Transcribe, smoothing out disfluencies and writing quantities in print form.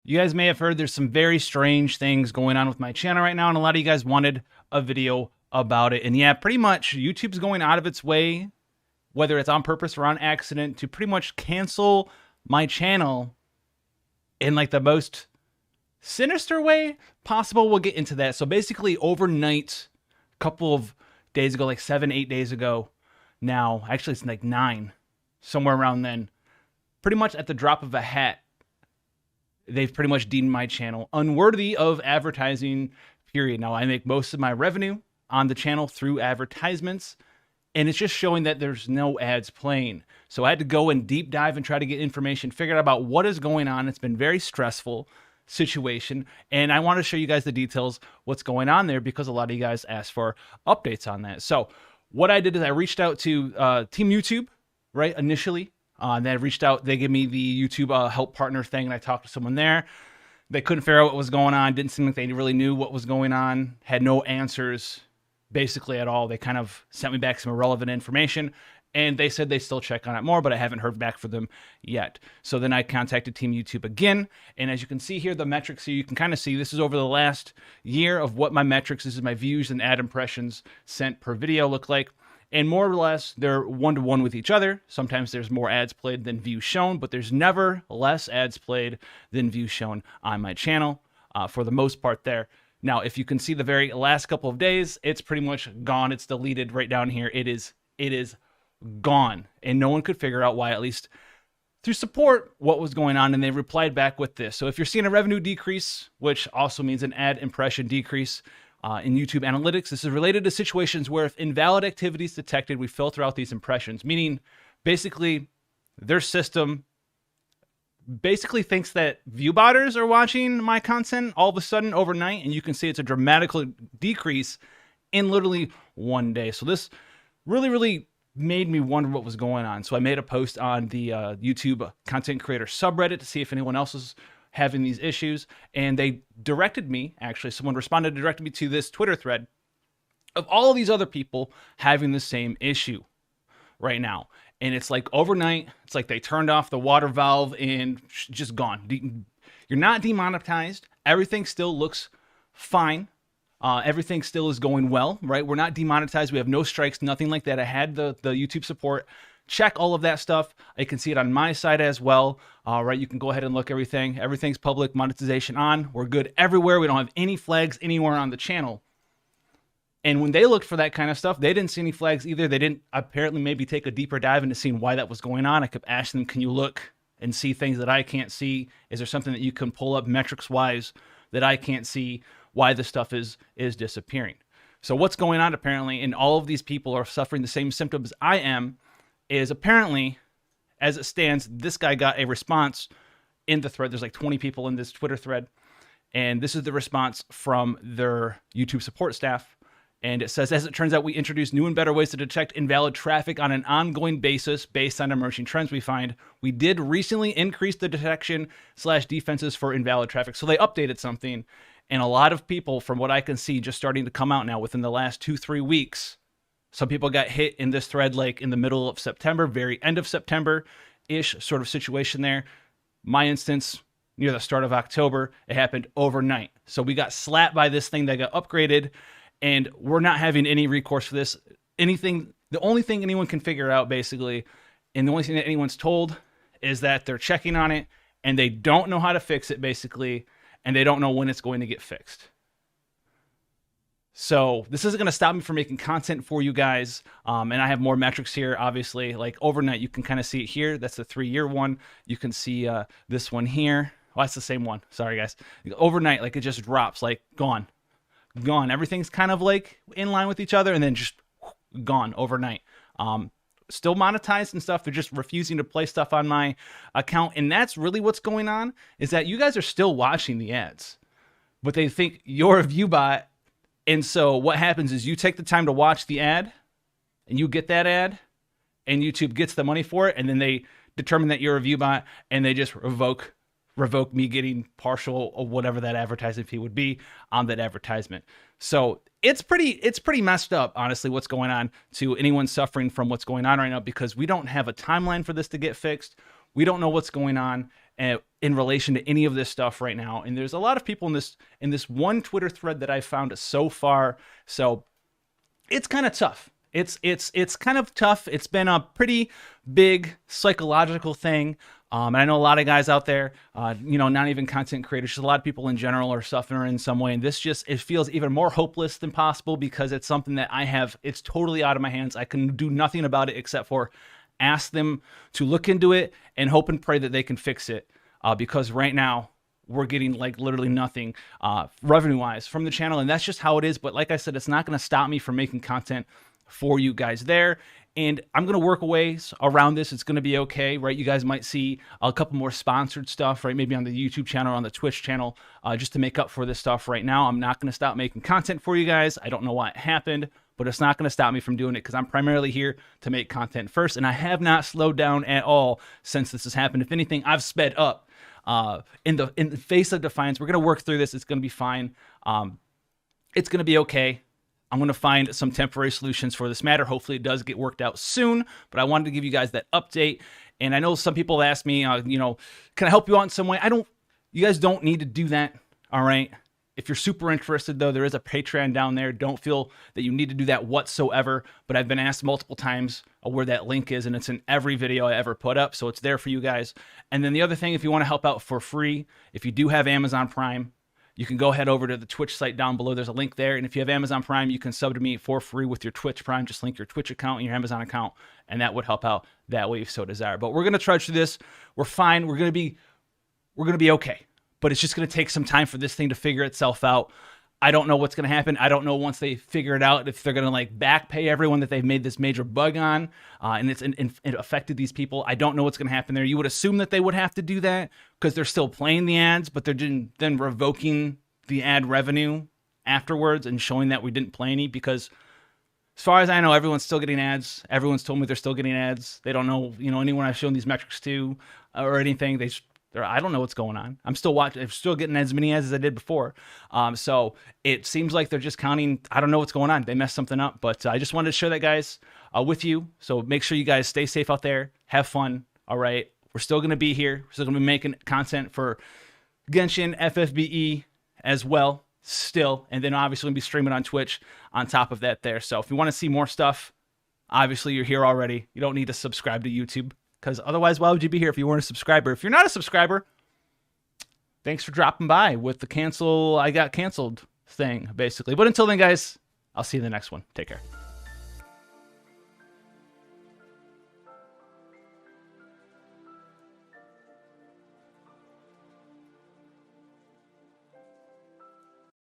You guys may have heard there's some very strange things going on with my channel right now, and a lot of you guys wanted a video about it. And yeah, pretty much YouTube's going out of its way, whether it's on purpose or on accident, to pretty much cancel my channel in like the most sinister way possible. We'll get into that. So basically overnight, a couple of days ago, like 7-8 days ago now, actually it's like 9, somewhere around then, pretty much at the drop of a hat, they've pretty much deemed my channel unworthy of advertising, period. Now, I make most of my revenue on the channel through advertisements, and it's just showing that there's no ads playing. So I had to go and deep dive and try to get information, figure out about what is going on. It's been very stressful situation, and I want to show you guys the details, what's going on there, because a lot of you guys asked for updates on that. So what I did is I reached out to Team YouTube, right, initially. They reached out, they gave me the YouTube help partner thing, and I talked to someone there. They couldn't figure out what was going on. Didn't seem like they really knew what was going on. Had no answers, basically, at all. They kind of sent me back some irrelevant information, and they said they still check on it more, but I haven't heard back from them yet. So then I contacted Team YouTube again, and as you can see here, the metrics here, you can kind of see this is over the last year of what my metrics, this is my views and ad impressions sent per video look like. And more or less, they're one-to-one with each other. Sometimes there's more ads played than views shown, but there's never less ads played than views shown on my channel, for the most part there. Now, if you can see the very last couple of days, it's pretty much gone. It's deleted right down here. It is gone. And no one could figure out why, at least through support, what was going on. And they replied back with this. So if you're seeing a revenue decrease, which also means an ad impression decrease, in YouTube analytics, this is related to situations where if invalid activity is detected, we filter out these impressions, meaning basically their system basically thinks that view botters are watching my content all of a sudden overnight, and you can see it's a dramatic decrease in literally one day. So this really made me wonder what was going on. So I made a post on the YouTube content creator subreddit to see if anyone else is having these issues, and they directed me, actually someone responded, directed me to this Twitter thread of all of these other people having the same issue right now. And it's like overnight, it's like they turned off the water valve and just gone. You're not demonetized. Everything still looks fine. Everything still is going well, right? We're not demonetized. We have no strikes, nothing like that. I had the YouTube support check all of that stuff. I can see it on my side as well. Right, you can go ahead and look everything. Everything's public, monetization on. We're good everywhere. We don't have any flags anywhere on the channel. And when they looked for that kind of stuff, they didn't see any flags either. They didn't apparently maybe take a deeper dive into seeing why that was going on. I kept asking them, can you look and see things that I can't see? Is there something that you can pull up metrics-wise that I can't see why this stuff is disappearing? So what's going on apparently, and all of these people are suffering the same symptoms I am, is apparently, as it stands, this guy got a response in the thread. There's like 20 people in this Twitter thread, and this is the response from their YouTube support staff. And it says, as it turns out, we introduced new and better ways to detect invalid traffic on an ongoing basis based on emerging trends we find. We did recently increase the detection/defenses for invalid traffic. So they updated something, and a lot of people, from what I can see, just starting to come out now within the last 2-3 weeks. Some people got hit in this thread like in the middle of September, very end of September-ish sort of situation there. My instance, near the start of October, it happened overnight. So we got slapped by this thing that got upgraded, and we're not having any recourse for this. The only thing anyone can figure out, basically, and the only thing that anyone's told is that they're checking on it, and they don't know how to fix it, basically, and they don't know when it's going to get fixed. So this isn't going to stop me from making content for you guys. And I have more metrics here, obviously. Like overnight, you can kind of see it here. That's the 3-year one. You can see this one here. Oh, that's the same one. Sorry, guys. Overnight, like it just drops, like gone. Everything's kind of like in line with each other, and then just gone overnight. Still monetized and stuff. They're just refusing to play stuff on my account. And that's really what's going on, is that you guys are still watching the ads, but they think you're a view bot. And so what happens is you take the time to watch the ad, and you get that ad, and YouTube gets the money for it, and then they determine that you're a view bot, and they just revoke me getting partial of whatever that advertising fee would be on that advertisement. So it's pretty messed up, honestly, what's going on to anyone suffering from what's going on right now, because we don't have a timeline for this to get fixed. We don't know what's going on, in relation to any of this stuff right now. And there's a lot of people in this one Twitter thread that I found so far. So it's kind of tough. It's kind of tough. It's been a pretty big psychological thing. And I know a lot of guys out there, not even content creators, just a lot of people in general are suffering in some way. And this it feels even more hopeless than possible because it's something that it's totally out of my hands. I can do nothing about it except for ask them to look into it and hope and pray that they can fix it. Because right now we're getting like literally nothing revenue-wise from the channel. And that's just how it is. But like I said, it's not going to stop me from making content for you guys there. And I'm going to work ways around this. It's going to be okay, right? You guys might see a couple more sponsored stuff, right? Maybe on the YouTube channel or on the Twitch channel, just to make up for this stuff right now. I'm not going to stop making content for you guys. I don't know why it happened, but it's not going to stop me from doing it because I'm primarily here to make content first. And I have not slowed down at all since this has happened. If anything, I've sped up in the face of defiance. We're going to work through this. It's going to be fine. It's going to be okay. I'm going to find some temporary solutions for this matter. Hopefully it does get worked out soon, but I wanted to give you guys that update. And I know some people ask me, can I help you out in some way? You guys don't need to do that. All right. If you're super interested though, there is a Patreon down there. Don't feel that you need to do that whatsoever, but I've been asked multiple times where that link is, and it's in every video I ever put up. So it's there for you guys. And then the other thing, if you want to help out for free, if you do have Amazon Prime, you can go head over to the Twitch site down below. There's a link there. And if you have Amazon Prime, you can sub to me for free with your Twitch Prime. Just link your Twitch account and your Amazon account, and that would help out that way if so desire. But we're going to trudge through this. We're fine. We're going to be okay. But it's just going to take some time for this thing to figure itself out. I don't know what's going to happen. I don't know once they figure it out if they're going to like back pay everyone that they've made this major bug on, and it affected these people. I don't know what's going to happen there. You would assume that they would have to do that because they're still playing the ads, but they're then revoking the ad revenue afterwards and showing that we didn't play any, because as far as I know, everyone's still getting ads. Everyone's told me they're still getting ads. They don't know, anyone I've shown these metrics to or anything. I don't know what's going on. I'm still watching. I'm still getting as many ads as I did before. So it seems like they're just counting. I don't know what's going on. They messed something up, but I just wanted to share that, guys, with you. So make sure you guys stay safe out there. Have fun. All right. We're still going to be here. We're still going to be making content for Genshin, FFBE as well still. And then obviously we'll be streaming on Twitch on top of that there. So if you want to see more stuff, obviously you're here already. You don't need to subscribe to YouTube, because otherwise, why would you be here if you weren't a subscriber? If you're not a subscriber, thanks for dropping by with the I got canceled thing, basically. But until then, guys, I'll see you in the next one. Take care.